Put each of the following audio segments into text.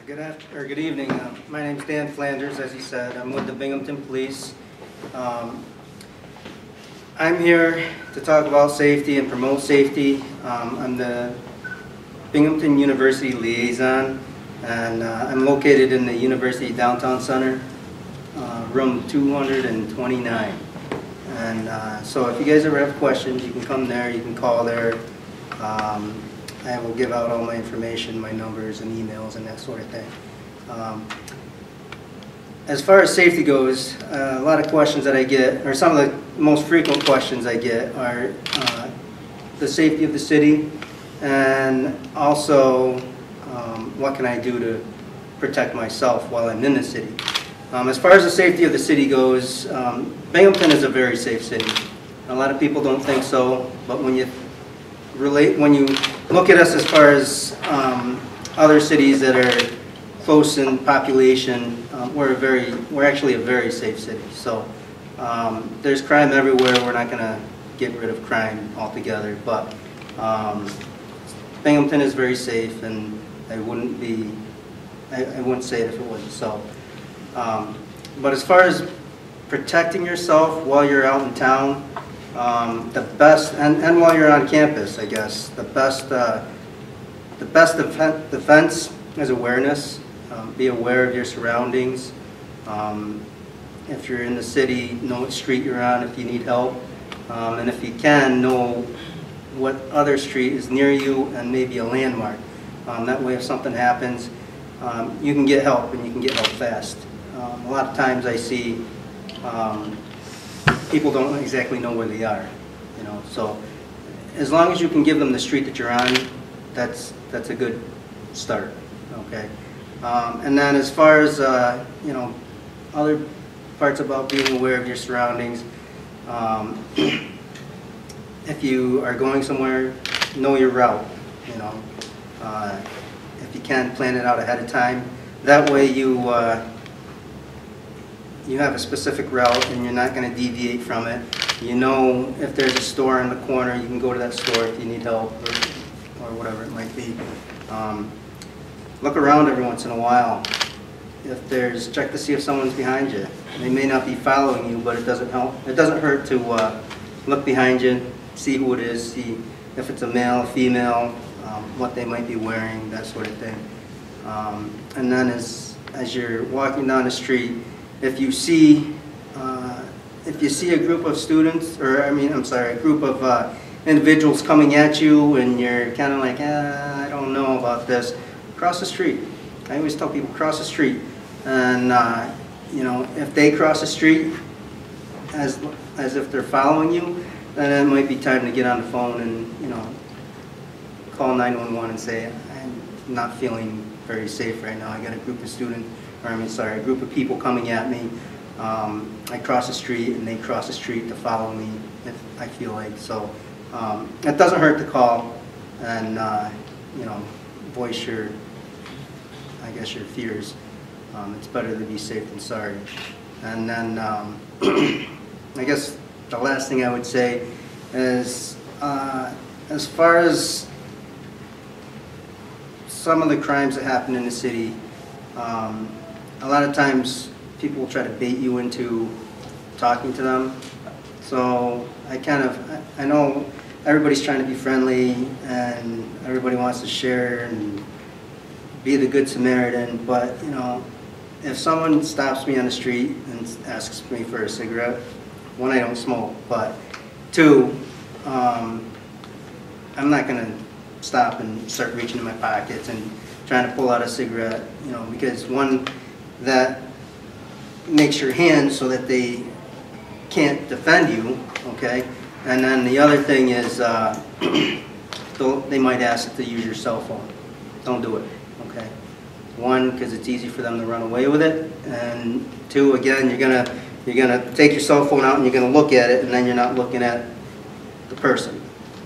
Good evening. My name's Dan Flanders, as he said. I'm with the Binghamton Police. I'm here to talk about safety and promote safety. I'm the Binghamton University Liaison, and I'm located in the University Downtown Center, room 229. And so if you guys ever have questions, you can come there, you can call there. I will give out all my information, my numbers and emails and that sort of thing. As far as safety goes, a lot of questions that I get, or some of the most frequent questions I get, are the safety of the city, and also what can I do to protect myself while I'm in the city. As far as the safety of the city goes, Binghamton is a very safe city. A lot of people don't think so, but when you look at us as far as other cities that are close in population, we're actually a very safe city. So there's crime everywhere. We're not going to get rid of crime altogether, but Binghamton is very safe, and I wouldn't say it if it wasn't so. But as far as protecting yourself while you're out in town, the best, and while you're on campus, I guess, the best defense is awareness. Be aware of your surroundings. If you're in the city, know what street you're on if you need help. And if you can, know what other street is near you and maybe a landmark. That way if something happens, you can get help, and you can get help fast. A lot of times I see people don't exactly know where they are, you know. So as long as you can give them the street that you're on, that's a good start. Okay. And then as far as you know, other parts about being aware of your surroundings, if you are going somewhere, know your route. You know, if you can, plan it out ahead of time. That way you have a specific route, and you're not going to deviate from it. You know, if there's a store in the corner, you can go to that store if you need help, or whatever it might be. Look around every once in a while. Check to see if someone's behind you. They may not be following you, but it doesn't hurt to look behind you, see who it is, see if it's a male, female, what they might be wearing, that sort of thing. And then as you're walking down the street, if you see a group of students, or a group of individuals coming at you, and you're kind of like, I don't know about this, cross the street. I always tell people, cross the street. And you know, if they cross the street as if they're following you, then it might be time to get on the phone and, you know, call 911 and say, I'm not feeling very safe right now. I got a group of a group of people coming at me. I cross the street, and they cross the street to follow me if I feel like. So it doesn't hurt to call and you know, voice your fears. It's better to be safe than sorry. And then I guess the last thing I would say is, as far as some of the crimes that happen in the city, a lot of times people will try to bait you into talking to them. So I know everybody's trying to be friendly, and everybody wants to share and be the good Samaritan, but you know, if someone stops me on the street and asks me for a cigarette, one, I don't smoke, but two, I'm not going to stop and start reaching in my pockets and trying to pull out a cigarette, you know, because one, that makes your hands so that they can't defend you, okay? And then the other thing is they might ask to use your cell phone. Don't do it, okay? One, because it's easy for them to run away with it, and two, again, you're gonna take your cell phone out and you're gonna look at it, and then you're not looking at the person,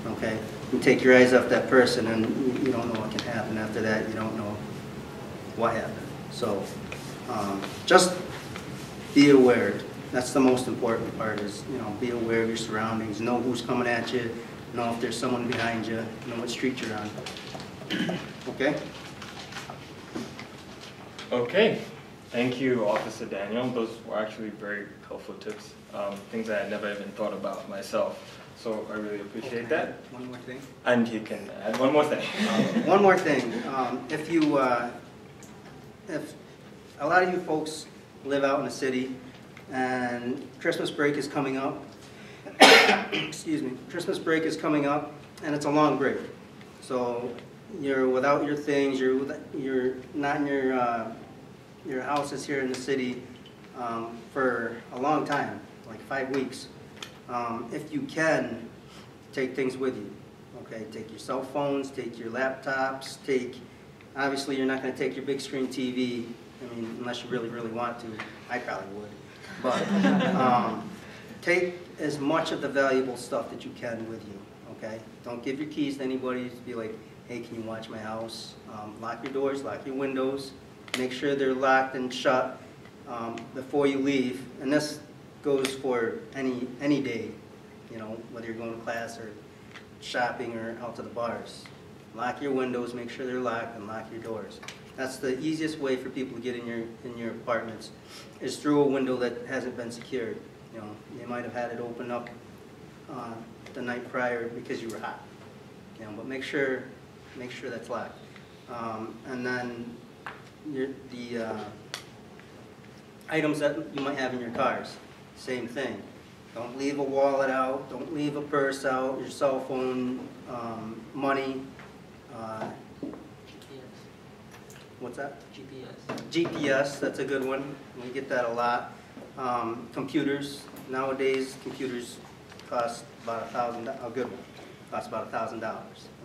okay? You take your eyes off that person, and you don't know what can happen after that. You don't know what happened. So just be aware. That's the most important part, is, you know, be aware of your surroundings, know who's coming at you, know if there's someone behind you, know what street you're on. Okay? Okay, thank you, Officer Daniel. Those were actually very helpful tips, things I had never even thought about myself. So I really appreciate that. One more thing. And you can add one more thing. One more thing. If a lot of you folks live out in the city and Christmas break is coming up, excuse me, Christmas break is coming up and it's a long break. So you're without your things, you're not in your houses here in the city for a long time, like 5 weeks. If you can, take things with you, okay? Take your cell phones, take your laptops, obviously you're not going to take your big screen TV, I mean, unless you really, really want to. I probably would. But take as much of the valuable stuff that you can with you, okay? Don't give your keys to anybody. Just be like, hey, can you watch my house? Lock your doors, lock your windows. Make sure they're locked and shut before you leave. And this goes for any day, you know, whether you're going to class or shopping or out to the bars. Lock your windows, make sure they're locked, and lock your doors. That's the easiest way for people to get in your apartments, is through a window that hasn't been secured. You know, you might have had it open up the night prior because you were hot. You know, but make sure that's locked. And then the items that you might have in your cars, same thing. Don't leave a wallet out, don't leave a purse out, your cell phone, money. What's that? GPS. GPS, that's a good one. We get that a lot. Computers, nowadays computers cost about $1,000, a good one, costs about $1,000,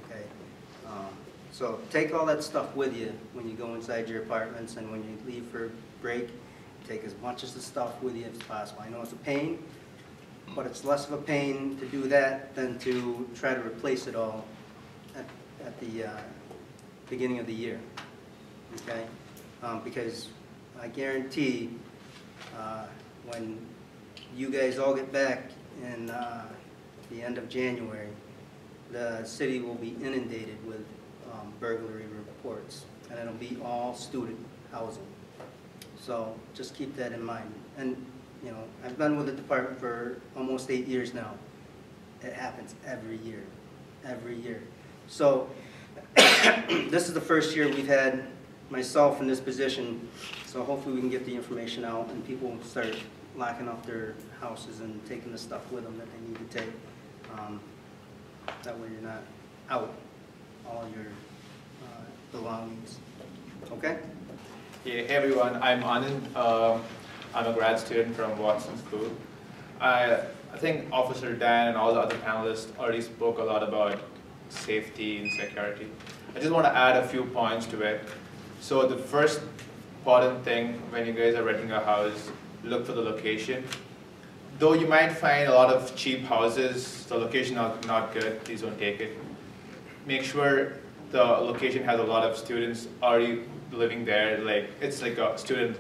okay? So take all that stuff with you when you go inside your apartments, and when you leave for break, take as much of the stuff with you as possible. I know it's a pain, but it's less of a pain to do that than to try to replace it all at the beginning of the year, okay? Because I guarantee when you guys all get back in the end of January, the city will be inundated with burglary reports, and it'll be all student housing. So just keep that in mind. And you know, I've been with the department for almost 8 years now. It happens every year, every year. So this is the first year we've had myself in this position, so hopefully we can get the information out and people start locking up their houses and taking the stuff with them that they need to take. That way you're not out all your belongings. Okay? Yeah, hey everyone, I'm Anand. I'm a grad student from Watson School. I think Officer Dan and all the other panelists already spoke a lot about safety and security. I just want to add a few points to it. So the first important thing when you guys are renting a house, look for the location. Though you might find a lot of cheap houses, the location is not good, please don't take it. Make sure the location has a lot of students already living there, like it's like a student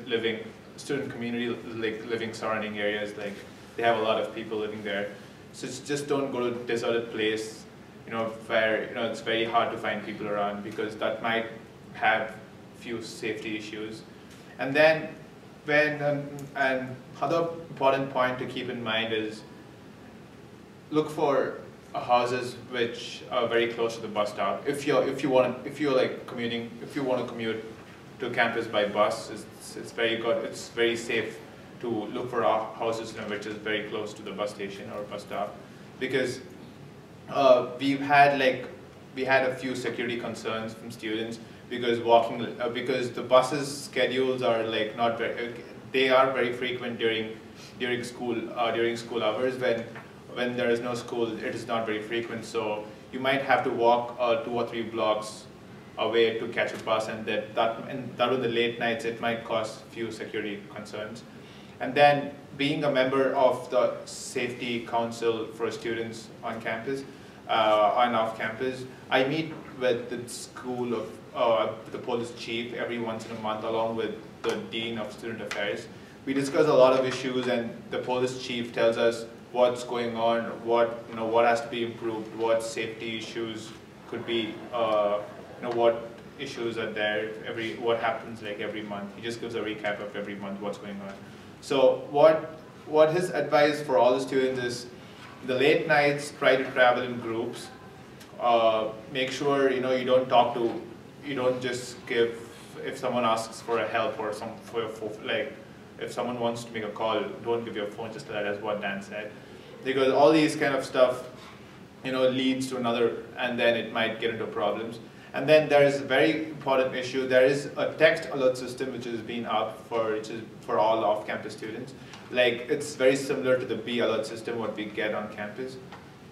community, like living surrounding areas, like they have a lot of people living there. So just don't go to a deserted place, you know, where it's very hard to find people around, because that might have few safety issues. And then and other important point to keep in mind is look for houses which are very close to the bus stop. If you want to commute to campus by bus, it's very good. It's very safe to look for houses which is very close to the bus station or bus stop, because we had a few security concerns from students, because because the buses schedules are like not very, they are very frequent during school hours. When there is no school, it is not very frequent, so you might have to walk 2 or 3 blocks away to catch a bus, and that with the late nights, it might cause few security concerns. And then being a member of the safety council for students on campus, on off campus, I meet with the school of the police chief every once in a month, along with the dean of student affairs. We discuss a lot of issues, and the police chief tells us what's going on, what has to be improved, what safety issues could be, what issues are there, what happens like every month. He just gives a recap of every month what's going on. So what his advice for all the students is, the late nights, try to travel in groups. Make sure you don't just give, if someone asks for a help or like if someone wants to make a call, don't give your phone, just as what Dan said, because all these kind of stuff leads to another, and then it might get into problems. And then there is a very important issue. There is a text alert system which has been up for all off-campus students. Like, it's very similar to the B alert system what we get on campus.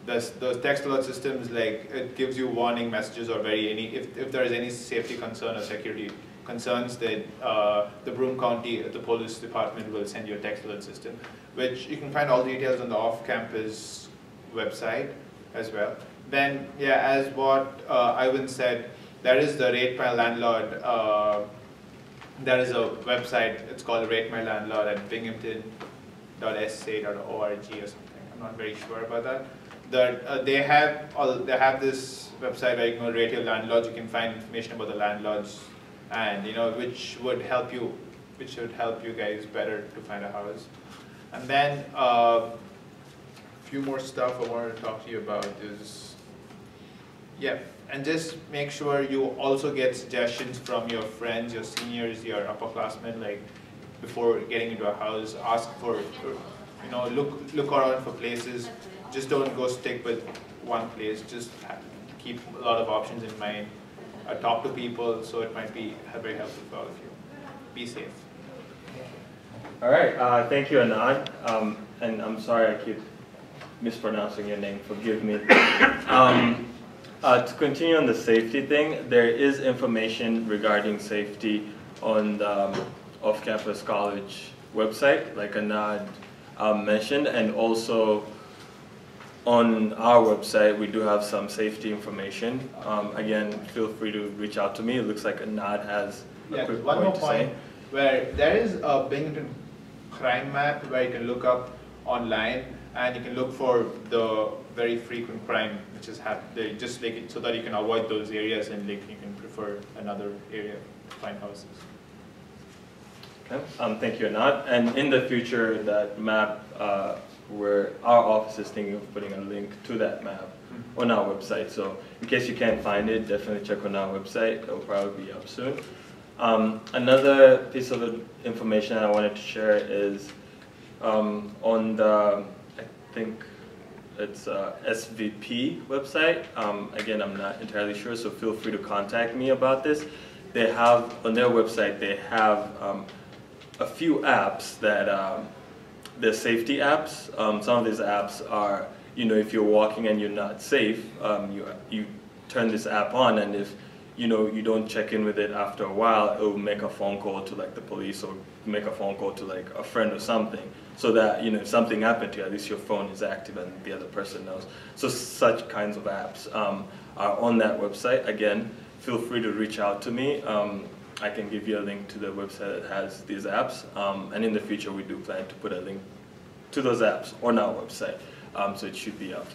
The text alert system is like, it gives you warning messages or if there is any safety concern or security concerns, then the Broome County, the police department will send you a text alert system, which you can find all details on the off-campus website as well. Then, yeah, as what Ivan said, there is the Rate My Landlord. There is a website. It's called Rate My Landlord at binghamton.sa.org or something. I'm not very sure about that. They have this website where you can rate your landlords. You can find information about the landlords, and which should help you guys better to find a house. And then a few more stuff I wanted to talk to you about is, yeah, and just make sure you also get suggestions from your friends, your seniors, your upperclassmen, like before getting into a house. Ask for, look around for places. Just don't go stick with one place. Just keep a lot of options in mind. Talk to people, so it might be very helpful for all of you. Be safe. All right, thank you, Anand. And I'm sorry I keep mispronouncing your name, forgive me. To continue on the safety thing, there is information regarding safety on the off-campus college website, like Anand mentioned, and also on our website we do have some safety information. Again, feel free to reach out to me. It looks like Anand has a quick one more point to point, say. where there is a Binghamton crime map where you can look up online, and you can look for the very frequent crime which is happening, just like so that you can avoid those areas, and like you can prefer another area to find houses. Okay. Thank you, Anand. And in the future, that map, where our office is thinking of putting a link to that map on our website. So in case you can't find it, definitely check on our website. It will probably be up soon. Another piece of information I wanted to share is on the, I think it's SVP website. Again, I'm not entirely sure, so feel free to contact me about this. They have, on their website, they have a few apps that, they're safety apps. Some of these apps are, if you're walking and you're not safe, you turn this app on, and if you don't check in with it after a while, it will make a phone call to like the police, or make a phone call to like a friend or something, so that if something happened to you, at least your phone is active and the other person knows. So such kinds of apps are on that website. Again, feel free to reach out to me. I can give you a link to the website that has these apps, and in the future we do plan to put a link to those apps on our website, so it should be out there.